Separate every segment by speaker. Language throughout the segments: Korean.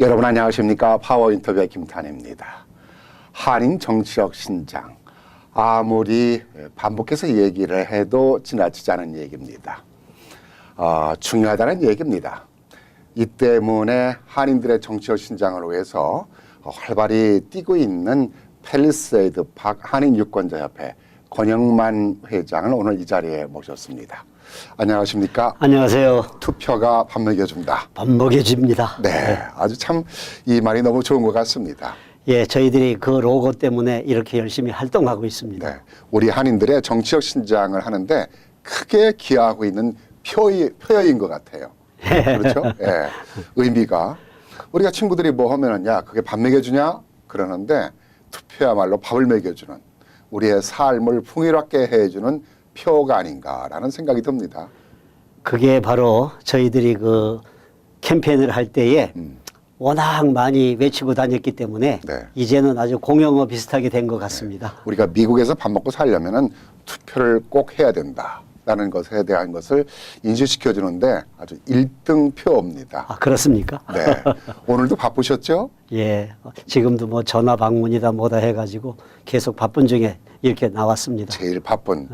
Speaker 1: 여러분 안녕하십니까? 파워 인터뷰의 김탄입니다. 한인 정치적 신장, 아무리 반복해서 얘기를 해도 지나치지 않은 얘기입니다. 중요하다는 얘기입니다. 이 때문에 한인들의 정치적 신장을 위해서 활발히 뛰고 있는 팰리세이드 박 한인 유권자협회 권영만 회장을 오늘 이 자리에 모셨습니다. 안녕하십니까?
Speaker 2: 안녕하세요.
Speaker 1: 투표가 밥 먹여준다.
Speaker 2: 밥 먹여줍니다.
Speaker 1: 네, 아주 참 이 말이 너무 좋은 것 같습니다.
Speaker 2: 예, 저희들이 그 로고 때문에 이렇게 열심히 활동하고 있습니다.
Speaker 1: 네, 우리 한인들의 정치적 신장을 하는데 크게 기여하고 있는 표여인 것 같아요. 그렇죠? 예, 의미가 우리가 친구들이 뭐 하면은 야 그게 밥 먹여주냐 그러는데 투표야말로 밥을 먹여주는 우리의 삶을 풍요롭게 해주는 표가 아닌가라는 생각이 듭니다.
Speaker 2: 그게 바로 저희들이 그 캠페인을 할 때에 워낙 많이 외치고 다녔기 때문에
Speaker 1: 네.
Speaker 2: 이제는 아주 공용어 비슷하게 된 것 같습니다.
Speaker 1: 네. 우리가 미국에서 밥 먹고 살려면은 투표를 꼭 해야 된다라는 것에 대한 것을 인식시켜 주는데 아주 1등 표입니다.
Speaker 2: 아, 그렇습니까?
Speaker 1: 네. 오늘도 바쁘셨죠?
Speaker 2: 예, 지금도 뭐 전화 방문이다 뭐다 해가지고 계속 바쁜 중에 이렇게 나왔습니다.
Speaker 1: 제일 바쁜.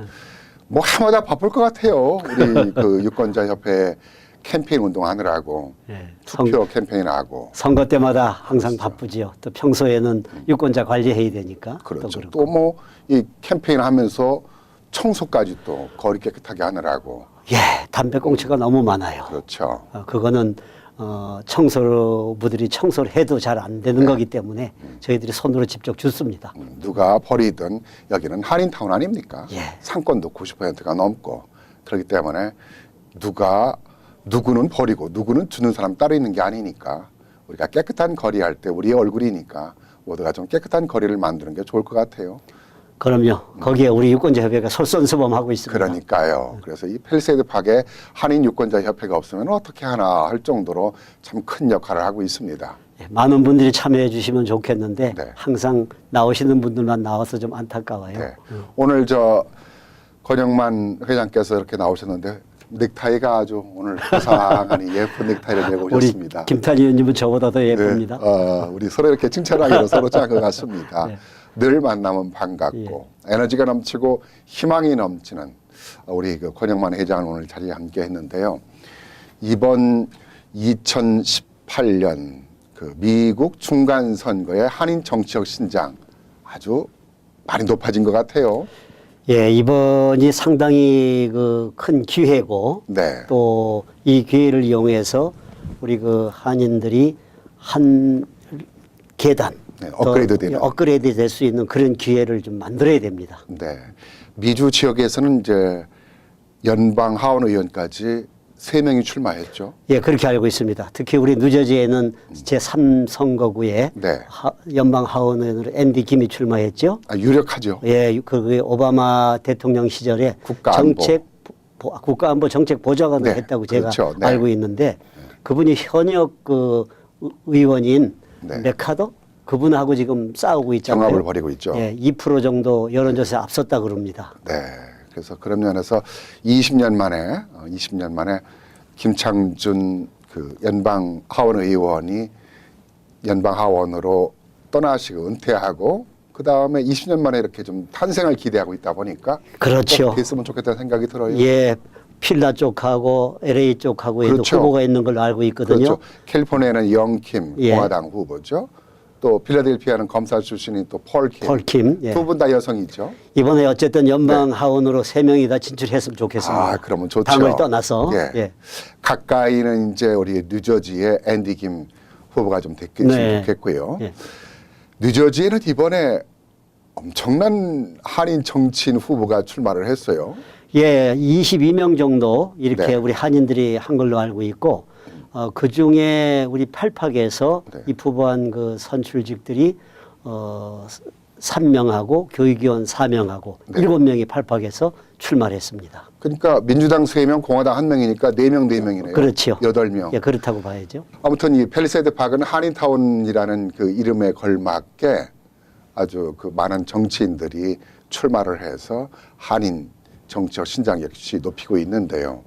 Speaker 1: 뭐 해마다 바쁠 것 같아요. 우리 그 유권자 협회 캠페인 운동하느라고
Speaker 2: 예,
Speaker 1: 투표 캠페인하고
Speaker 2: 선거 때마다 항상
Speaker 1: 그렇죠.
Speaker 2: 바쁘지요. 또 평소에는 유권자 관리해야 되니까.
Speaker 1: 그렇죠.
Speaker 2: 또
Speaker 1: 또 뭐 이 캠페인 하면서 청소까지 또 거리 깨끗하게 하느라고
Speaker 2: 예, 담배꽁초가 너무 많아요.
Speaker 1: 그렇죠.
Speaker 2: 그거는 청소부들이 청소를 해도 잘 안 되는 거기 때문에 저희들이 손으로 직접 줍습니다.
Speaker 1: 누가 버리든 여기는 한인타운 아닙니까?
Speaker 2: 예.
Speaker 1: 상권도 90%가 넘고 그렇기 때문에 누구는 버리고 누구는 주는 사람 따로 있는 게 아니니까 우리가 깨끗한 거리 할 때 우리의 얼굴이니까 모두가 좀 깨끗한 거리를 만드는 게 좋을 것 같아요.
Speaker 2: 그럼요. 거기에 우리 유권자협회가 솔선수범하고 있습니다.
Speaker 1: 그러니까요. 그래서 이 팰리세이드 팍에 한인 유권자 협회가 없으면 어떻게 하나 할 정도로 참 큰 역할을 하고 있습니다.
Speaker 2: 예, 많은 분들이 참여해 주시면 좋겠는데
Speaker 1: 네.
Speaker 2: 항상 나오시는 분들만 나와서 좀 안타까워요.
Speaker 1: 네. 오늘 권영만 회장께서 이렇게 나오셨는데 넥타이가 아주 오늘 화사하니 예쁜 넥타이를 메고
Speaker 2: 우리
Speaker 1: 오셨습니다.
Speaker 2: 김탄희 의원님은 저보다 더 예쁩니다.
Speaker 1: 네. 우리 서로 이렇게 칭찬하기로 서로 짠 것 같습니다.
Speaker 2: 네.
Speaker 1: 늘 만나면 반갑고 에너지가 넘치고 희망이 넘치는 우리 그 권영만 회장을 오늘 자리에 함께 했는데요. 이번 2018년 그 미국 중간 선거의 한인 정치적 신장 아주 많이 높아진 것 같아요.
Speaker 2: 예, 이번이 상당히 그 큰 기회고
Speaker 1: 네.
Speaker 2: 또 이 기회를 이용해서 우리 그 한인들이 한 계단
Speaker 1: 네,
Speaker 2: 더 업그레이드 될 수 있는 그런 기회를 좀 만들어야 됩니다.
Speaker 1: 네. 미주 지역에서는 이제 연방 하원 의원까지 3명이 출마했죠.
Speaker 2: 예, 그렇게 알고 있습니다. 특히 우리 뉴저지에는 제3선거구에
Speaker 1: 네.
Speaker 2: 연방 하원 의원으로 앤디 김이 출마했죠.
Speaker 1: 유력하죠.
Speaker 2: 예, 그 오바마 대통령 시절에 국가안보 정책 보좌관을
Speaker 1: 네,
Speaker 2: 했다고 제가
Speaker 1: 그렇죠. 네.
Speaker 2: 알고 있는데 그분이 현역 그 의원인
Speaker 1: 네.
Speaker 2: 메카더 그분하고 지금 싸우고 있잖아요.
Speaker 1: 경합을 벌이고 있죠.
Speaker 2: 예, 2% 정도 여론조사에 앞섰다 그럽니다.
Speaker 1: 네. 그래서 그런 면에서 20년 만에 김창준 그 연방 하원 의원이 연방 하원으로 떠나시고 은퇴하고 그 다음에 20년 만에 이렇게 좀 탄생을 기대하고 있다 보니까
Speaker 2: 그렇죠.
Speaker 1: 꼭 됐으면 좋겠다는 생각이 들어요.
Speaker 2: 예, 필라 쪽하고 LA 쪽하고에도
Speaker 1: 그렇죠.
Speaker 2: 후보가 있는 걸로 알고 있거든요.
Speaker 1: 그렇죠. 캘리포니아는 영킴
Speaker 2: 예.
Speaker 1: 공화당 후보죠. 또 필라델피아는 검사 출신인 또 폴
Speaker 2: 킴. 예.
Speaker 1: 두 분 다 여성이죠.
Speaker 2: 이번에 어쨌든 연방 하원으로 3명이 다 진출했으면 좋겠습니다.
Speaker 1: 그러면 좋죠.
Speaker 2: 당을 떠나서.
Speaker 1: 예.
Speaker 2: 예.
Speaker 1: 가까이는 이제 우리 뉴저지의 앤디 김 후보가 좀 됐겠으면
Speaker 2: 네.
Speaker 1: 좋겠고요.
Speaker 2: 예.
Speaker 1: 뉴저지에는 이번에 엄청난 한인 정치인 후보가 출마를 했어요.
Speaker 2: 예, 22명 정도 이렇게
Speaker 1: 네.
Speaker 2: 우리 한인들이 한 걸로 알고 있고 그 중에 우리 팔팍에서
Speaker 1: 네.
Speaker 2: 입후보한 그 선출직들이 3명하고 교육위원 4명하고
Speaker 1: 네.
Speaker 2: 7명이 팔팍에서 출마를 했습니다.
Speaker 1: 그러니까 민주당 3명, 공화당 1명이니까 4명, 4명이네요.
Speaker 2: 그렇죠.
Speaker 1: 8명.
Speaker 2: 예, 그렇다고 봐야죠.
Speaker 1: 아무튼 이 팰리세이드 팍은 한인타운이라는 그 이름에 걸맞게 아주 그 많은 정치인들이 출마를 해서 한인 정치적 신장 역시 높이고 있는데요.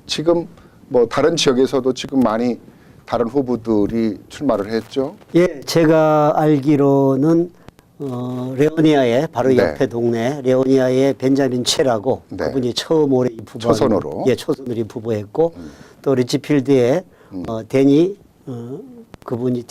Speaker 1: 지금 뭐 다른 지역에서도 지금 많이 다른 후보들이 출마를 했죠.
Speaker 2: 예, 제가 알기로는 레오니아의 바로
Speaker 1: 네.
Speaker 2: 옆에 동네 레오니아의 벤자민 최라고
Speaker 1: 네.
Speaker 2: 그분이 처음 올해 입후보
Speaker 1: 초선으로.
Speaker 2: 예, 초선으로 입후보했고 또 리치필드의 데니 그분이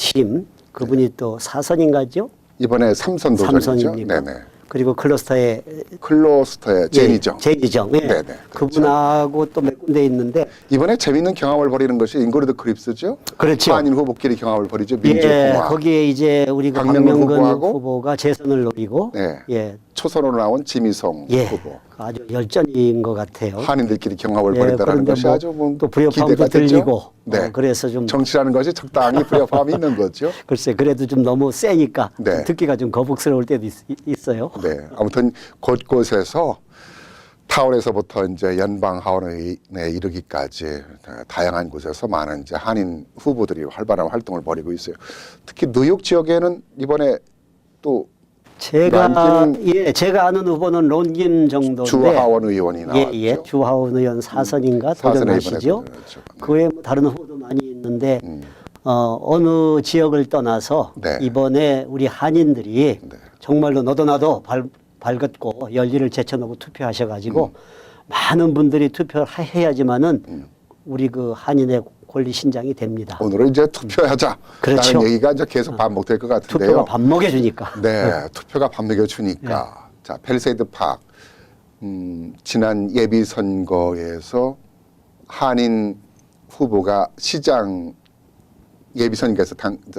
Speaker 2: 그분이 또 4선인가죠?
Speaker 1: 이번에 3선 도전이죠.
Speaker 2: 삼선입니까?
Speaker 1: 네네.
Speaker 2: 그리고 클러스터의
Speaker 1: 클로스터의 제니정.
Speaker 2: 제니정. 예.
Speaker 1: 네네, 그렇죠.
Speaker 2: 그분하고 또 몇 군데 있는데
Speaker 1: 이번에 재미있는 경합을 벌이는 것이 인고르드 크립스죠.
Speaker 2: 그렇죠.
Speaker 1: 한인 후보끼리 경합을 벌이죠.
Speaker 2: 예,
Speaker 1: 민주공화.
Speaker 2: 거기에 이제 우리가
Speaker 1: 박명근
Speaker 2: 박명근
Speaker 1: 후보하고
Speaker 2: 후보가 재선을 노리고
Speaker 1: 네.
Speaker 2: 예,
Speaker 1: 초선으로 나온 지미성
Speaker 2: 예,
Speaker 1: 후보.
Speaker 2: 아주 열전인 것 같아요.
Speaker 1: 한인들끼리 경합을
Speaker 2: 예,
Speaker 1: 벌인다는
Speaker 2: 그런데
Speaker 1: 것이
Speaker 2: 뭐
Speaker 1: 아주
Speaker 2: 또 불협화음도
Speaker 1: 기대가 되죠.
Speaker 2: 들리고
Speaker 1: 네.
Speaker 2: 그래서 좀
Speaker 1: 정치라는 것이 적당히 불협화음이 있는 거죠.
Speaker 2: 글쎄 그래도 좀 너무 세니까
Speaker 1: 네.
Speaker 2: 좀 듣기가 좀 거북스러울 때도 있어요.
Speaker 1: 네. 아무튼 곳곳에서 타운에서부터 이제 연방 하원에 이르기까지 다양한 곳에서 많은 이제 한인 후보들이 활발한 활동을 벌이고 있어요. 특히 뉴욕 지역에는 이번에 또
Speaker 2: 제가
Speaker 1: 런쥔
Speaker 2: 제가 아는 후보는 론긴 정도인데
Speaker 1: 주하원 의원이 나왔죠.
Speaker 2: 예, 주하원 의원 4선인가
Speaker 1: 사선에
Speaker 2: 도전하시죠.
Speaker 1: 이번에 도전했죠. 네.
Speaker 2: 그 외에 뭐 다른 후보도 많이 있는데 어느 지역을 떠나서
Speaker 1: 네.
Speaker 2: 이번에 우리 한인들이
Speaker 1: 네.
Speaker 2: 정말로 너도 나도 밝았고 열리를 제쳐놓고 투표하셔가지고 많은 분들이 투표를 해야지만은 우리 그 한인의 권리 신장이 됩니다.
Speaker 1: 오늘은 이제 투표하자.
Speaker 2: 그렇죠.
Speaker 1: 라는 얘기가 이제 계속 반복될 것 같은데요.
Speaker 2: 투표가 밥 먹여주니까.
Speaker 1: 네, 투표가 밥 먹여주니까. 자, 펠세이드 파크. 지난 예비 선거에서 한인 후보가 시장 예비 선거에서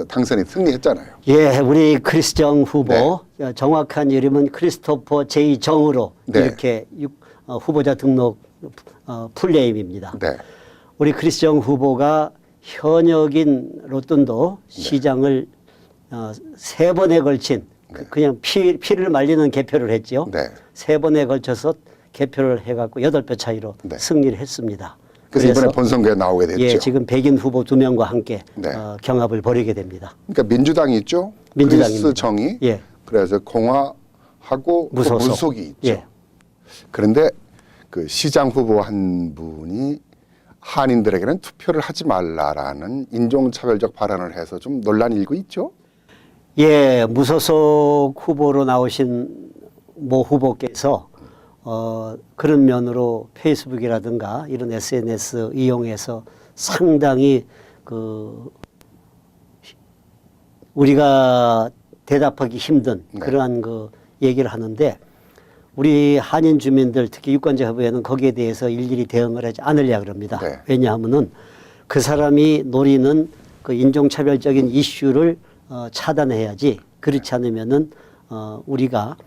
Speaker 1: 당선이 승리했잖아요.
Speaker 2: 예, 우리 크리스정 후보 정확한 이름은 크리스토퍼 제이 정으로
Speaker 1: 네.
Speaker 2: 이렇게 후보자 등록 풀네임입니다.
Speaker 1: 네.
Speaker 2: 우리 크리스정 후보가 현역인 로튼도 시장을 3번에 걸친 그냥 피를 말리는 개표를 했죠.
Speaker 1: 네.
Speaker 2: 3번에 걸쳐서 개표를 해갖고 8표 차이로
Speaker 1: 네.
Speaker 2: 승리를 했습니다.
Speaker 1: 그래서 이번에 본선거에 나오게 됐죠.
Speaker 2: 예, 지금 백인 후보 2명과 함께
Speaker 1: 네.
Speaker 2: 경합을 벌이게 됩니다.
Speaker 1: 그러니까 민주당이 있죠.
Speaker 2: 민주당입니다.
Speaker 1: 크리스 정이.
Speaker 2: 예.
Speaker 1: 그래서 공화하고 또
Speaker 2: 무소속.
Speaker 1: 무속이 있죠.
Speaker 2: 예.
Speaker 1: 그런데 그 시장 후보 한 분이 한인들에게는 투표를 하지 말라라는 인종차별적 발언을 해서 좀 논란이 일고 있죠.
Speaker 2: 예, 무소속 후보로 나오신 모 후보께서 그런 면으로 페이스북이라든가 이런 SNS 이용해서 상당히 그 우리가 대답하기 힘든
Speaker 1: 네.
Speaker 2: 그러한 그 얘기를 하는데 우리 한인 주민들 특히 유권자 협의회는 거기에 대해서 일일이 대응을 하지 않으려 그럽니다.
Speaker 1: 네.
Speaker 2: 왜냐하면은 그 사람이 노리는 그 인종차별적인 이슈를 차단해야지 그렇지 않으면은 우리가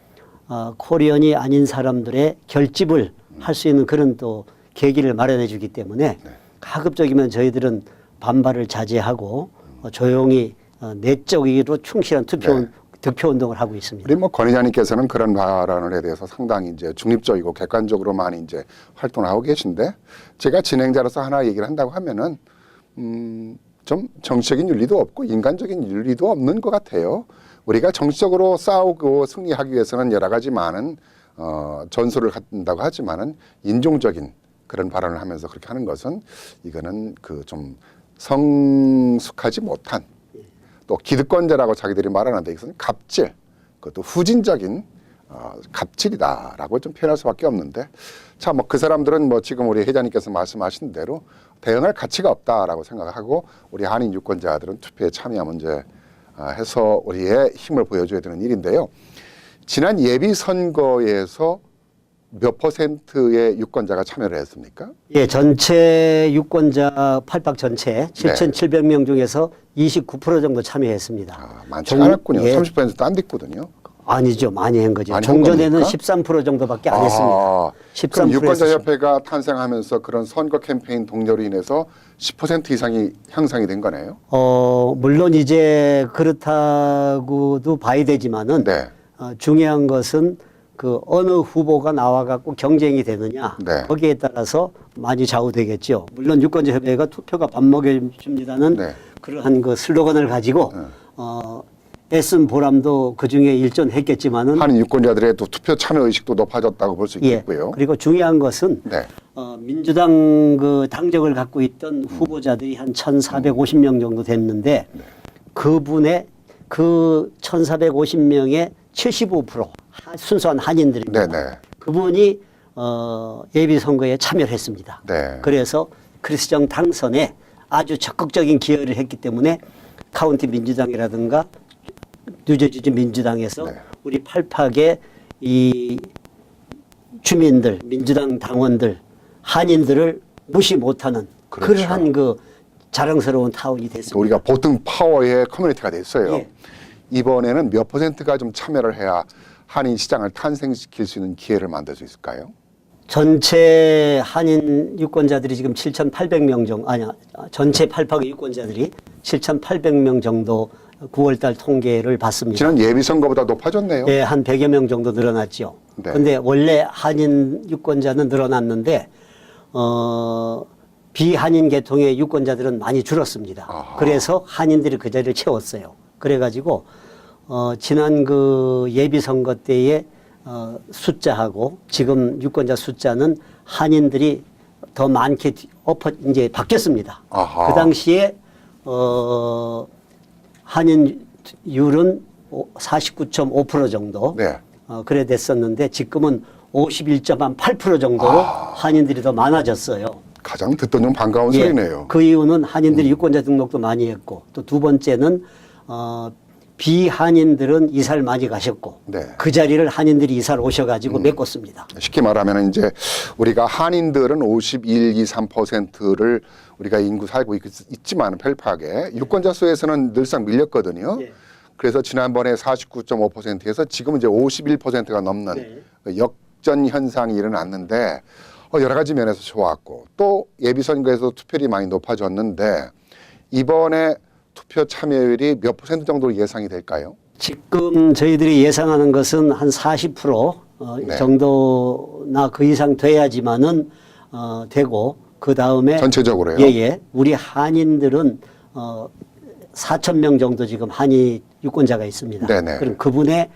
Speaker 2: 코리언이 아닌 사람들의 결집을 할 수 있는 그런 또 계기를 마련해 주기 때문에 가급적이면 저희들은 반발을 자제하고 조용히 내적으로 충실한 득표 운동을 하고 있습니다.
Speaker 1: 우리 뭐 권 의장님께서는 그런 발언에 대해서 상당히 이제 중립적이고 객관적으로 많이 이제 활동을 하고 계신데 제가 진행자로서 하나 얘기를 한다고 하면은 좀 정치적인 윤리도 없고 인간적인 윤리도 없는 것 같아요. 우리가 정치적으로 싸우고 승리하기 위해서는 여러 가지 많은 전술을 갖는다고 하지만은 인종적인 그런 발언을 하면서 그렇게 하는 것은 이거는 그 좀 성숙하지 못한 또 기득권자라고 자기들이 말하는데 이것은 갑질, 그것도 후진적인 갑질이다라고 좀 표현할 수밖에 없는데 자, 뭐 그 사람들은 뭐 지금 우리 회장님께서 말씀하신 대로 대응할 가치가 없다라고 생각하고 우리 한인 유권자들은 투표에 참여하면 이제 해서 우리의 힘을 보여줘야 되는 일인데요. 지난 예비 선거에서 몇 퍼센트의 유권자가 참여를 했습니까?
Speaker 2: 예, 전체 유권자 팔박 전체 7,700명 중에서 29% 정도 참여했습니다.
Speaker 1: 많지 않았군요.
Speaker 2: 예.
Speaker 1: 30%도 안 됐거든요.
Speaker 2: 아니죠. 많이 한 거죠.
Speaker 1: 많이 한
Speaker 2: 종전에는
Speaker 1: 겁니까?
Speaker 2: 13% 안 했습니다.
Speaker 1: 그럼
Speaker 2: 13%
Speaker 1: 유권자협회가 탄생하면서 그런 선거 캠페인 동료로 인해서 10% 이상이 향상이 된 거네요.
Speaker 2: 물론 이제 그렇다고도 봐야 되지만은
Speaker 1: 네.
Speaker 2: 중요한 것은 그 어느 후보가 나와갖고 경쟁이 되느냐
Speaker 1: 네.
Speaker 2: 거기에 따라서 많이 좌우되겠죠. 물론 유권자협회가 투표가 밥 먹여줍니다는
Speaker 1: 네.
Speaker 2: 그러한 그 슬로건을 가지고 애쓴 보람도 그 중에 일전했겠지만은
Speaker 1: 한인 유권자들의 또 투표 참여 의식도 높아졌다고 볼 수
Speaker 2: 예.
Speaker 1: 있겠고요.
Speaker 2: 그리고 중요한 것은
Speaker 1: 네.
Speaker 2: 민주당 그 당적을 갖고 있던 후보자들이 한 1,450명 정도 됐는데 그분의 그 1,450명의 75% 순수한 한인들입니다.
Speaker 1: 네네.
Speaker 2: 그분이 예비 선거에 참여를 했습니다.
Speaker 1: 네.
Speaker 2: 그래서 크리스정 당선에 아주 적극적인 기여를 했기 때문에 카운티 민주당이라든가 뉴저지 민주당에서
Speaker 1: 네.
Speaker 2: 우리 팔팍의 이 주민들, 민주당 당원들, 한인들을 무시 못하는
Speaker 1: 그렇죠.
Speaker 2: 그러한 그 자랑스러운 타운이 됐습니다.
Speaker 1: 우리가 보통 파워의 커뮤니티가 됐어요.
Speaker 2: 예.
Speaker 1: 이번에는 몇 퍼센트가 좀 참여를 해야 한인 시장을 탄생시킬 수 있는 기회를 만들 수 있을까요?
Speaker 2: 전체 한인 유권자들이 지금 7,800명 정도, 아니야, 전체 팔팍의 유권자들이 7,800명 정도 9월달 통계를 봤습니다.
Speaker 1: 지난 예비 선거보다 높아졌네요.
Speaker 2: 예, 한 100여 명 정도 늘어났죠.
Speaker 1: 네.
Speaker 2: 근데 원래 한인 유권자는 늘어났는데, 비한인 계통의 유권자들은 많이 줄었습니다.
Speaker 1: 아하.
Speaker 2: 그래서 한인들이 그 자리를 채웠어요. 그래가지고, 지난 그 예비 선거 때의 숫자하고 지금 유권자 숫자는 한인들이 더 많게 이제 바뀌었습니다.
Speaker 1: 아하.
Speaker 2: 그 당시에, 한인율은 49.5% 정도.
Speaker 1: 네.
Speaker 2: 그래 됐었는데 지금은 51.8% 정도로 한인들이 더 많아졌어요.
Speaker 1: 가장 듣던 좀 반가운
Speaker 2: 예,
Speaker 1: 소리네요.
Speaker 2: 그 이유는 한인들이 유권자 등록도 많이 했고 또 두 번째는 비한인들은 이사를 많이 가셨고
Speaker 1: 네.
Speaker 2: 그 자리를 한인들이 이사를 오셔가지고 메꿨습니다.
Speaker 1: 쉽게 말하면 이제 우리가 한인들은 51, 2, 3%를 우리가 인구 살고 있지만 펠팍에 유권자 수에서는 늘상 밀렸거든요.
Speaker 2: 예.
Speaker 1: 그래서 지난번에 49.5%에서 지금은 이제 51%가 넘는
Speaker 2: 네.
Speaker 1: 역전 현상이 일어났는데 여러 가지 면에서 좋았고 또 예비 선거에서 투표율이 많이 높아졌는데 이번에 투표 참여율이 몇 퍼센트 정도로 예상이 될까요?
Speaker 2: 지금 저희들이 예상하는 것은 한 40%
Speaker 1: 네.
Speaker 2: 정도나 그 이상 돼야지만은 되고 그 다음에
Speaker 1: 전체적으로요?
Speaker 2: 예예. 우리 한인들은 4천 명 정도 지금 한인 유권자가 있습니다.
Speaker 1: 네네.
Speaker 2: 그럼 그분의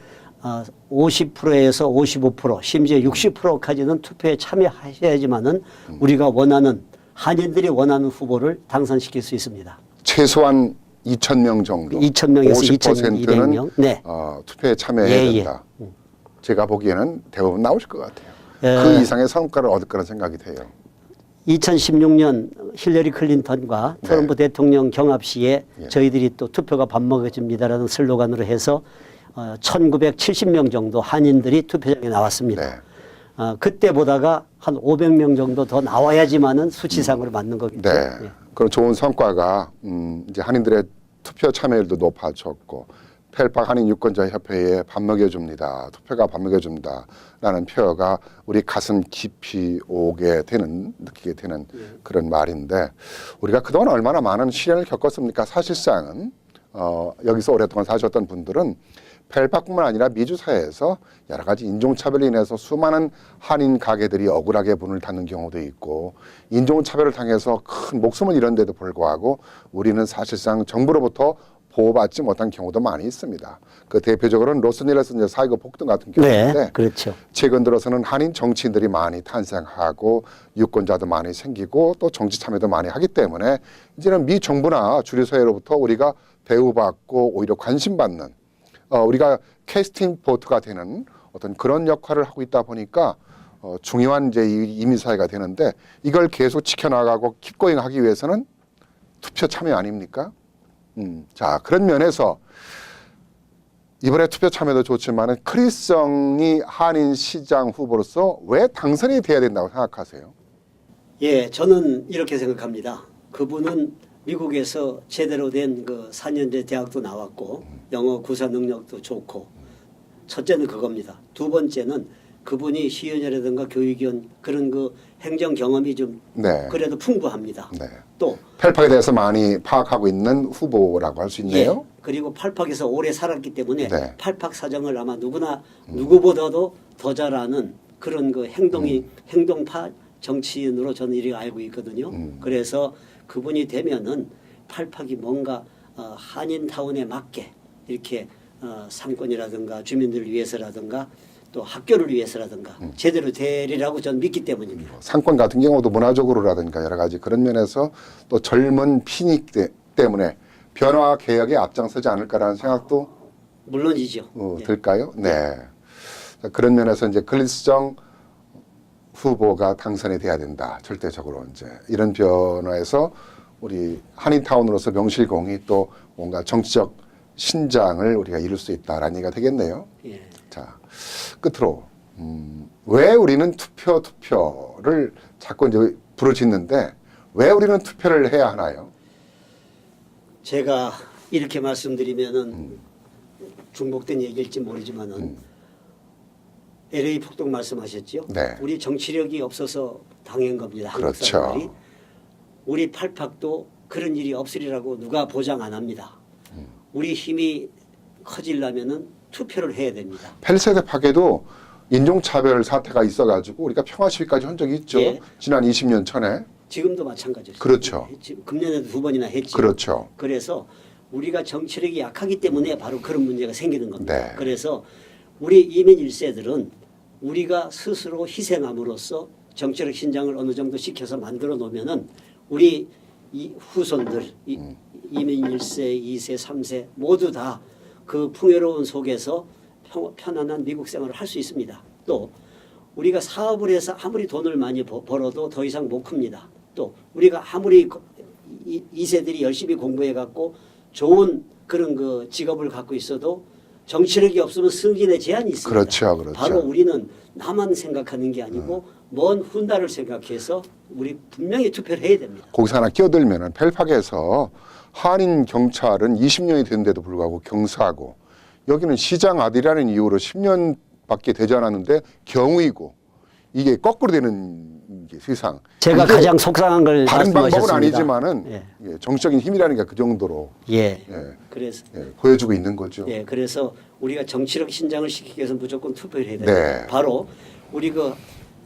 Speaker 2: 50%에서 55% 심지어 60%까지는 투표에 참여하셔야지만은 우리가 원하는 한인들이 원하는 후보를 당선시킬 수 있습니다.
Speaker 1: 최소한 2,000명 정도.
Speaker 2: 2,000명에서
Speaker 1: 50%는
Speaker 2: 2,200명. 네.
Speaker 1: 투표에 참여해야
Speaker 2: 예,
Speaker 1: 된다. 제가 보기에는 대부분 나오실 것 같아요.
Speaker 2: 예.
Speaker 1: 그 이상의 성과를 얻을 거라는 생각이 돼요.
Speaker 2: 2016년 힐러리 클린턴과
Speaker 1: 네.
Speaker 2: 트럼프 대통령 경합 시에
Speaker 1: 예.
Speaker 2: 저희들이 또 투표가 밥 먹여줍니다라는 슬로건으로 해서 1970명 정도 한인들이 투표장에 나왔습니다.
Speaker 1: 네.
Speaker 2: 그때 보다가 한 500명 정도 더 나와야지만은 수치상으로 맞는 거겠죠.
Speaker 1: 네.
Speaker 2: 예.
Speaker 1: 그런 좋은 성과가 이제 한인들의 투표 참여율도 높아졌고 펠팍 한인 유권자 협회에 밥 먹여줍니다. 투표가 밥 먹여줍니다. 라는 표가 우리 가슴 깊이 오게 되는 느끼게 되는 그런 말인데 우리가 그동안 얼마나 많은 시련을 겪었습니까? 사실상은 여기서 오랫동안 사셨던 분들은 펠팍뿐만 아니라 미주 사회에서 여러 가지 인종차별로 인해서 수많은 한인 가게들이 억울하게 문을 닫는 경우도 있고 인종차별을 당해서 큰 목숨을 잃었는데도 불구하고 우리는 사실상 정부로부터 보호받지 못한 경우도 많이 있습니다. 그 대표적으로는 로스앤젤레스 사이버 폭동 같은 경우인데
Speaker 2: 네, 그렇죠.
Speaker 1: 최근 들어서는 한인 정치인들이 많이 탄생하고 유권자도 많이 생기고 또 정치 참여도 많이 하기 때문에 이제는 미 정부나 주류 사회로부터 우리가 대우받고 오히려 관심받는 우리가 캐스팅 보트가 되는 어떤 그런 역할을 하고 있다 보니까 중요한 이제 이민 사회가 되는데 이걸 계속 지켜나가고 킵고잉 하기 위해서는 투표 참여 아닙니까? 자, 그런 면에서 이번에 투표 참여도 좋지만은 크리스정이 한인 시장 후보로서 왜 당선이 돼야 된다고 생각하세요?
Speaker 2: 예, 저는 이렇게 생각합니다. 그분은 미국에서 제대로 된 그 4년제 대학도 나왔고 영어 구사 능력도 좋고 첫째는 그겁니다. 두 번째는 그분이 시의회라든가 교육위원 그런 그 행정 경험이 좀
Speaker 1: 네.
Speaker 2: 그래도 풍부합니다.
Speaker 1: 네.
Speaker 2: 또
Speaker 1: 펠팍에 대해서 많이 파악하고 있는 후보라고 할 수 있네요.
Speaker 2: 예, 그리고 팔팍에서 오래 살았기 때문에
Speaker 1: 네.
Speaker 2: 팔팍 사정을 아마 누구보다도 더 잘 아는 그런 그 행동파 정치인으로 저는 이렇게 알고 있거든요. 그래서 그분이 되면은 팔팍이 뭔가 한인타운에 맞게 이렇게 상권이라든가 주민들을 위해서라든가 또 학교를 위해서라든가 제대로 되리라고 저는 믿기 때문입니다.
Speaker 1: 상권 같은 경우도 문화적으로라든가 여러 가지 그런 면에서 또 젊은 피닉 때문에 변화 개혁에 앞장서지 않을까라는 생각도
Speaker 2: 물론이죠. 예.
Speaker 1: 들까요? 네. 자, 그런 면에서 이제 클린스정 후보가 당선이 돼야 된다. 절대적으로 이제 이런 변화에서 우리 한인타운으로서 명실공히 또 뭔가 정치적 신장을 우리가 이룰 수 있다라는 얘기가 되겠네요.
Speaker 2: 예.
Speaker 1: 자, 끝으로 왜 우리는 투표를 자꾸 이제 부르짖는데 왜 우리는 투표를 해야 하나요?
Speaker 2: 제가 이렇게 말씀드리면은 중복된 얘기일지 모르지만은 LA 폭동 말씀하셨죠?
Speaker 1: 네.
Speaker 2: 우리 정치력이 없어서 당한 겁니다. 한국
Speaker 1: 그렇죠.
Speaker 2: 사람들이. 우리 팔팍도 그런 일이 없으리라고 누가 보장 안 합니다. 우리 힘이 커지려면은 투표를 해야 됩니다.
Speaker 1: 펠세드 파괴도 인종차별 사태가 있어가지고 우리가 평화시위까지 한 적이 있죠.
Speaker 2: 예.
Speaker 1: 지난 20년 전에.
Speaker 2: 지금도 마찬가지죠.
Speaker 1: 그렇죠.
Speaker 2: 금년에도 2번이나 했죠.
Speaker 1: 그렇죠.
Speaker 2: 그래서 우리가 정치력이 약하기 때문에 바로 그런 문제가 생기는 겁니다.
Speaker 1: 네.
Speaker 2: 그래서 우리 이민 1세들은 우리가 스스로 희생함으로써 정치력 신장을 어느 정도 시켜서 만들어 놓으면은 우리 이 후손들 이민 1세, 2세, 3세 모두 다 그 풍요로운 속에서 편안한 미국 생활을 할 수 있습니다. 또 우리가 사업을 해서 아무리 돈을 많이 벌어도 더 이상 못 큽니다. 또 우리가 아무리 2세들이 열심히 공부해 갖고 좋은 그런 그 직업을 갖고 있어도 정치력이 없으면 승진에 제한이 있습니다.
Speaker 1: 그렇죠, 그렇죠.
Speaker 2: 바로 우리는 나만 생각하는 게 아니고 먼 훗날을 생각해서 우리 분명히 투표를 해야 됩니다.
Speaker 1: 거기서 하나 끼어들면은 펠팍에서 한인 경찰은 20년이 됐는데도 불구하고 경사하고 여기는 시장 아들이라는 이유로 10년밖에 되지 않았는데 경위고 이게 거꾸로 되는 게 세상.
Speaker 2: 제가 가장 속상한 걸
Speaker 1: 다른 방법은
Speaker 2: 말씀하셨습니다.
Speaker 1: 아니지만은
Speaker 2: 예.
Speaker 1: 예, 정치적인 힘이라는 게 그 정도로
Speaker 2: 예.
Speaker 1: 예,
Speaker 2: 그래서
Speaker 1: 보여주고 있는 거죠.
Speaker 2: 예, 그래서 우리가 정치력 신장을 시키기 위해서 무조건 투표를 해야 됩니다.
Speaker 1: 네.
Speaker 2: 바로 우리 그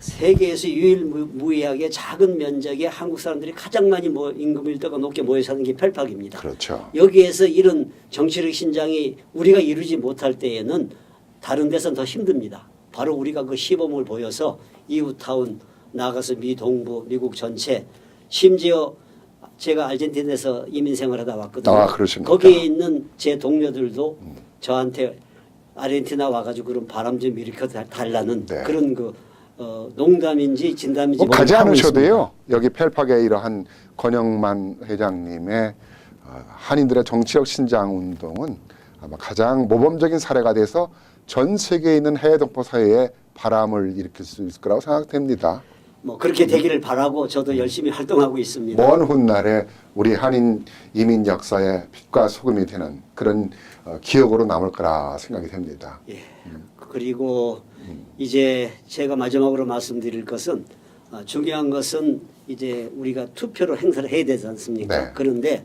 Speaker 2: 세계에서 유일무이하게 작은 면적에 한국 사람들이 가장 많이 임금 일대가 높게 모여 사는 게 펠팍입니다.
Speaker 1: 그렇죠.
Speaker 2: 여기에서 이런 정치력 신장이 우리가 이루지 못할 때에는 다른 데서는 더 힘듭니다. 바로 우리가 그 시범을 보여서 이웃타운 나가서 미 동부, 미국 전체 심지어 제가 아르헨티나에서 이민 생활하다 왔거든요.
Speaker 1: 아, 그러십니까?
Speaker 2: 거기에 있는 제 동료들도 저한테 아르헨티나 와가지고 그런 바람 좀 일으켜 달라는
Speaker 1: 네.
Speaker 2: 그런 그 농담인지 진담인지
Speaker 1: 가지
Speaker 2: 하고
Speaker 1: 않으셔도요. 여기 펠팍의 이러한 권영만 회장님의 한인들의 정치력 신장 운동은 아마 가장 모범적인 사례가 돼서 전 세계에 있는 해외 동포 사회에 바람을 일으킬 수 있을 거라고 생각됩니다.
Speaker 2: 뭐 그렇게 되기를 바라고 저도 열심히 활동하고 있습니다.
Speaker 1: 먼 훗날에 우리 한인 이민 역사의 빛과 소금이 되는 그런 기억으로 남을 거라 생각이 됩니다.
Speaker 2: 예. 그리고 이제 제가 마지막으로 말씀드릴 것은 중요한 것은 이제 우리가 투표로 행사를 해야 되지 않습니까?
Speaker 1: 네.
Speaker 2: 그런데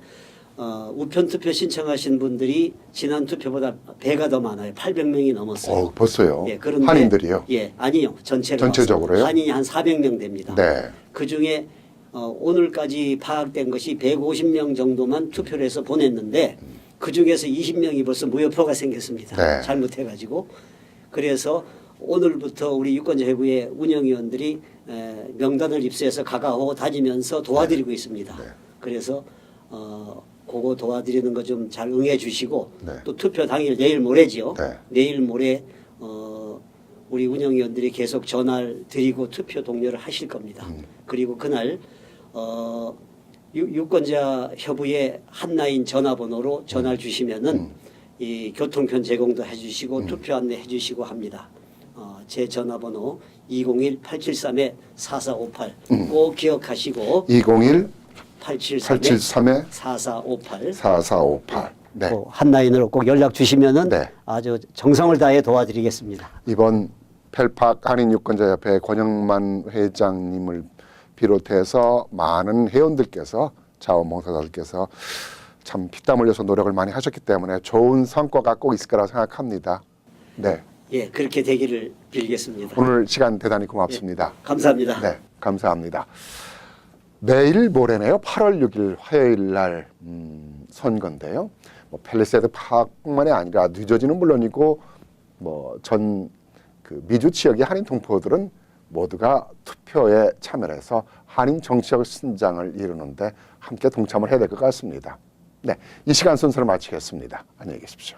Speaker 2: 우편 투표 신청하신 분들이 지난 투표보다 배가 더 많아요. 800명이 넘었어요.
Speaker 1: 벌써요.
Speaker 2: 예, 그런데
Speaker 1: 한인들이요?
Speaker 2: 예, 아니요.
Speaker 1: 전체적으로요?
Speaker 2: 한인이 한 400명 됩니다.
Speaker 1: 네.
Speaker 2: 그 중에 오늘까지 파악된 것이 150명 정도만 투표를 해서 보냈는데 그 중에서 20명이 벌써 무효표가 생겼습니다.
Speaker 1: 네.
Speaker 2: 잘못해가지고. 그래서 오늘부터 우리 유권자회부의 운영위원들이 명단을 입수해서 가가호 다니면서 도와드리고 있습니다.
Speaker 1: 네.
Speaker 2: 그래서 그거 도와드리는 거 좀 잘 응해 주시고
Speaker 1: 네.
Speaker 2: 또 투표 당일 내일 모레지요.
Speaker 1: 네.
Speaker 2: 내일 모레 우리 운영위원들이 계속 전화를 드리고 투표 독려를 하실 겁니다. 그리고 그날 유권자 협의회 한라인 전화번호로 전화를 주시면은 이 교통편 제공도 해주시고 투표 안내 해주시고 합니다. 제 전화번호 201-873-4458 꼭 기억하시고
Speaker 1: 201-873-4458
Speaker 2: 4458
Speaker 1: 네.
Speaker 2: 한라인으로 꼭 연락 주시면은
Speaker 1: 네.
Speaker 2: 아주 정성을 다해 도와드리겠습니다.
Speaker 1: 이번 펠팍 한인유권자협회 권영만 회장님을 비롯해서 많은 회원들께서 자원봉사자들께서 참 피땀 흘려서 노력을 많이 하셨기 때문에 좋은 성과가 꼭 있을 거라고 생각합니다. 네.
Speaker 2: 예, 그렇게 되기를 빌겠습니다.
Speaker 1: 오늘 시간 대단히 고맙습니다.
Speaker 2: 감사합니다.
Speaker 1: 네, 감사합니다. 내일 모레네요. 8월 6일 화요일 날 선거인데요. 뭐 펠리세드 파악뿐만이 아니라 뉴저지는 물론이고 뭐 전 그 미주 지역의 한인 동포들은 모두가 투표에 참여해서 한인 정치적 신장을 이루는데 함께 동참을 해야 될 것 같습니다. 네, 이 시간 순서를 마치겠습니다. 안녕히 계십시오.